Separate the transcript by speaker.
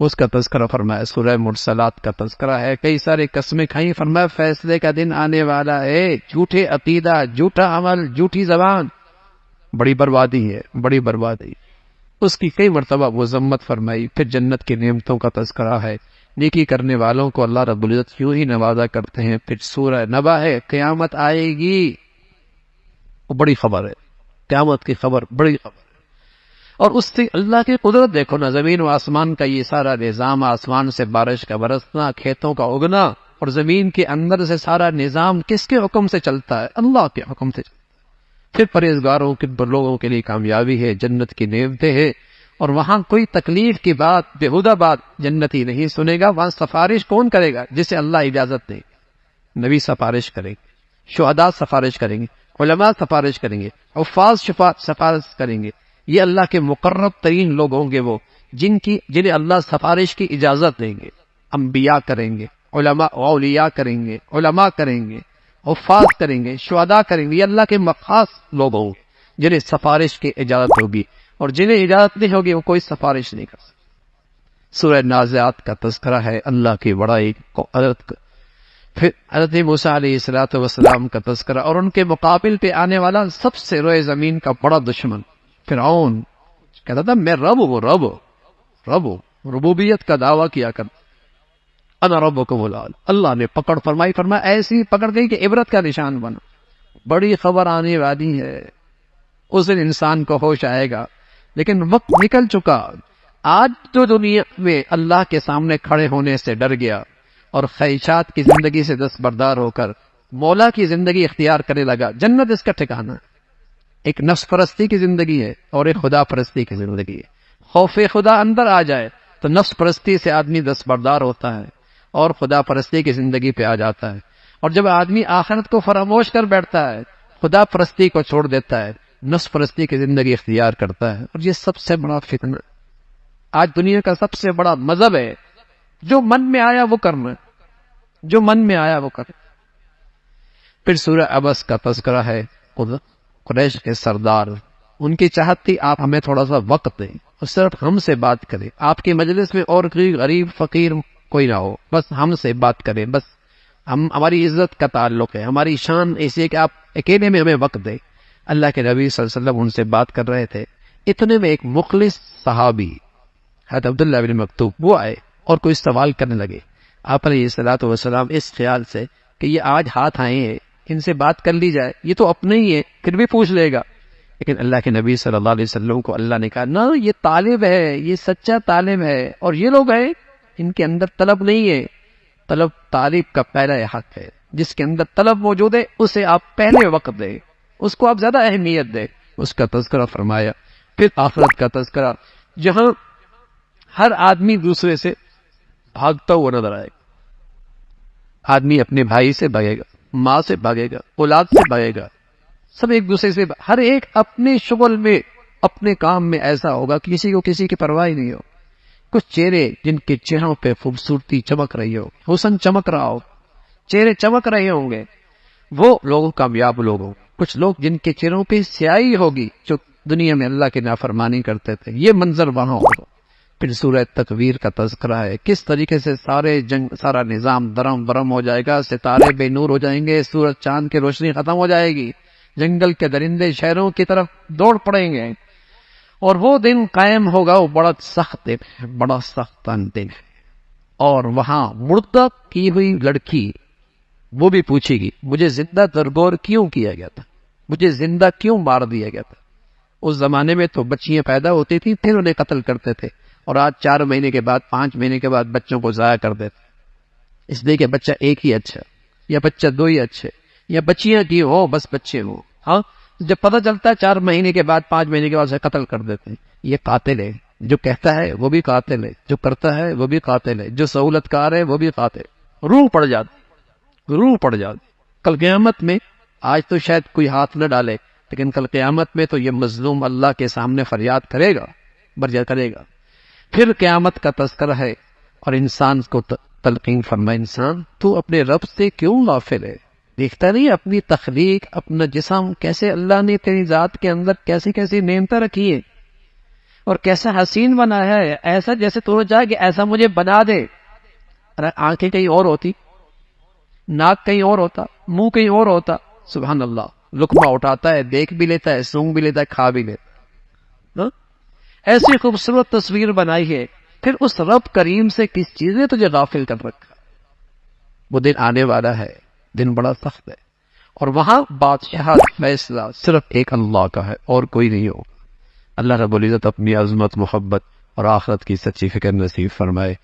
Speaker 1: اس کا تذکرہ فرمایا. سورہ مرسلات کا تذکرہ ہے. کئی سارے قسمیں کھائیں, فرمایا فیصلے کا دن آنے والا ہے. جھوٹے عقیدہ, جھوٹا عمل, جھوٹی زبان, بڑی بربادی ہے, بڑی بربادی. اس کی کئی مرتبہ مذمت فرمائی. پھر جنت کی نعمتوں کا تذکرہ ہے. نیکی کرنے والوں کو اللہ رب العزت یوں ہی نوازا کرتے ہیں. پھر سورہ نبا ہے, قیامت آئے گی, وہ بڑی خبر ہے. قیامت کی خبر بڑی خبر ہے. اور اس سے اللہ کی قدرت دیکھو نا, زمین و آسمان کا یہ سارا نظام, آسمان سے بارش کا برسنا, کھیتوں کا اگنا, اور زمین کے اندر سے سارا نظام کس کے حکم سے چلتا ہے؟ اللہ کے حکم سے چلتا ہے. پھر پرہیزگاروں کے لوگوں کے لیے کامیابی ہے, جنت کی نعمتیں ہیں, اور وہاں کوئی تکلیف کی بات, بےہودہ بات جنتی نہیں سنے گا. وہاں سفارش کون کرے گا؟ جسے اللہ اجازت دے. نبی سفارش کریں گے, شہداء سفارش کریں گے, علماء سفارش کریں گے, حفاظ سفارش کریں گے. یہ اللہ کے مقرب ترین لوگ ہوں گے, وہ جنہیں اللہ سفارش کی اجازت دیں گے. انبیاء کریں گے, علماء اولیاء کریں گے, علماء کریں گے, حفاظ کریں گے, شہداء کریں گے. یہ اللہ کے مخصوص لوگ ہوں گے جنہیں سفارش کی اجازت ہوگی, اور جنہیں اجازت نہیں ہوگی وہ کوئی سفارش نہیں کر سکتے. سورہ نازعات کا تذکرہ ہے, اللہ کی بڑائی کو پھر حضرت موسیٰ علیہ السلام کا تذکرہ, اور ان کے مقابل پہ آنے والا سب سے روئے زمین کا بڑا دشمن فرعون. کہتا تھا میں رب ہوں, رب ہوں, ربوبیت کا دعویٰ کیا کر, انا ربکم الاعلی. اللہ نے پکڑ فرمائی, فرمایا ایسی پکڑ گئی کہ عبرت کا نشان بنا. بڑی خبر آنے والی ہے, اس دن انسان کو ہوش آئے گا. لیکن وقت نکل چکا. آج تو دنیا میں اللہ کے سامنے کھڑے ہونے سے ڈر گیا, اور خواہشات کی زندگی سے دستبردار ہو کر مولا کی زندگی اختیار کرنے لگا. جنت اس کا ٹھکانہ. ایک نفس پرستی کی زندگی ہے, اور ایک خدا پرستی کی زندگی ہے. خوف خدا اندر آ جائے تو نفس پرستی سے آدمی دستبردار ہوتا ہے, اور خدا پرستی کی زندگی پہ آ جاتا ہے. اور جب آدمی آخرت کو فراموش کر بیٹھتا ہے, خدا پرستی کو چھوڑ دیتا ہے, نفس پرستی کی زندگی اختیار کرتا ہے. اور یہ سب سے بڑا فتنہ آج دنیا کا سب سے بڑا مذہب ہے. جو من میں آیا وہ کرنا, جو من میں آیا وہ کرنا. پھر سورہ عبس کا تذکرہ ہے. قریش کے سردار, ان کی چاہت تھی آپ ہمیں تھوڑا سا وقت دیں, اور صرف ہم سے بات کریں. آپ کی مجلس میں اور کوئی غریب فقیر کوئی نہ ہو, بس ہم سے بات کریں. بس ہماری عزت کا تعلق ہے, ہماری شان ایسی ہے کہ آپ اکیلے میں ہمیں وقت دیں. اللہ کے نبی صلی اللہ علیہ وسلم ان سے بات کر رہے تھے. اتنے میں ایک مخلص صحابی حضرت عبداللہ بن مکتوم وہ آئے, اور کوئی سوال کرنے لگے. آپ علیہ الصلوۃ والسلام اس خیال سے کہ یہ آج ہاتھ آئے ہیں, ان سے بات کر لی جائے, یہ تو اپنے ہی ہے, پھر بھی پوچھ لے گا. لیکن اللہ کے نبی صلی اللہ علیہ وسلم کو اللہ نے کہا نہ, یہ طالب ہے, یہ سچا طالب ہے, اور یہ لوگ ہیں ان کے اندر طلب نہیں ہے. طلب طالب کا پہلا حق ہے. جس کے اندر طلب موجود ہے اسے آپ پہلے وقت دیں, اس کو آپ زیادہ اہمیت دیں. اس کا تذکرہ فرمایا. پھر آخرت کا تذکرہ, جہاں ہر آدمی دوسرے سے بھاگتا ہوا نظر آئے گا. آدمی اپنے بھائی سے بھاگے گا, ماں سے بھاگے گا, اولاد سے بھاگے گا, سب ایک دوسرے سے, ہر ایک اپنے شغل میں اپنے کام میں ایسا ہوگا کہ کسی کو کسی کی پرواہ نہیں ہو. کچھ چہرے جن کے چہروں پہ خوبصورتی چمک رہی ہو, حسن چمک رہا ہو, چہرے چمک رہے ہوں گے, وہ لوگ کامیاب لوگ ہوں. کچھ لوگ جن کے چہروں پہ سیاہی ہوگی, جو دنیا میں اللہ کی نافرمانی کرتے تھے. یہ منظر وہاں ہوگا. پھر سورہ تکویر کا تذکرہ ہے, کس طریقے سے سارا نظام درم برم ہو جائے گا, ستارے بے نور ہو جائیں گے, سورج چاند کی روشنی ختم ہو جائے گی, جنگل کے درندے شہروں کی طرف دوڑ پڑیں گے, اور وہ دن قائم ہوگا. وہ بڑا سخت دن ہے, بڑا سخت دن ہے. اور وہاں مردہ کی ہوئی لڑکی وہ بھی پوچھے گی مجھے زندہ درگور کیوں کیا گیا تھا, مجھے زندہ کیوں مار دیا گیا تھا. اس زمانے میں تو بچیاں پیدا ہوتی تھیں پھر انہیں قتل کرتے تھے, اور آج 4 مہینے کے بعد 5 مہینے کے بعد بچوں کو ضائع کر دیتے, اس لیے کہ بچہ ایک ہی اچھا, یا بچہ 2 ہی اچھے, یا بچیاں کی ہو بس بچے ہوں. ہاں, جب پتہ چلتا ہے 4 مہینے کے بعد 5 مہینے کے بعد اسے قتل کر دیتے ہیں. یہ قاتل ہے, جو کہتا ہے وہ بھی قاتل ہے, جو کرتا ہے وہ بھی قاتل ہے, جو سہولت کار ہے وہ بھی قاتل. روح پڑ جاتی. کل قیامت میں, آج تو شاید کوئی ہاتھ نہ ڈالے, لیکن کل قیامت میں تو یہ مظلوم اللہ کے سامنے فریاد کرے گا, برجا کرے گا. پھر قیامت کا تذکرہ ہے, اور انسان کو تلقین فرمائے, انسان تو اپنے رب سے کیوں غافل ہے؟ دیکھتا نہیں اپنی تخلیق, اپنا جسم, کیسے اللہ نے تیری ذات کے اندر کیسی کیسی نعمتیں رکھی ہے. اور کیسا حسین بنا ہے، ایسا جیسے تو چاہے کہ ایسا مجھے بنا دے. ارے آنکھیں کہیں اور ہوتی، ناک کہیں اور ہوتا، منہ کہیں اور ہوتا. سبحان اللہ، لقمہ اٹھاتا ہے، دیکھ بھی لیتا ہے، سونگ بھی لیتا ہے، کھا بھی لیتا ہے. ایسی خوبصورت تصویر بنائی ہے. پھر اس رب کریم سے کس چیز نے تجھے غافل کر رکھا؟ وہ دن آنے والا ہے، دن بڑا سخت ہے، اور وہاں بادشاہ فیصلہ صرف ایک اللہ کا ہے اور کوئی نہیں ہوگا. اللہ رب العزت اپنی عظمت، محبت اور آخرت کی سچی فکر نصیب فرمائے.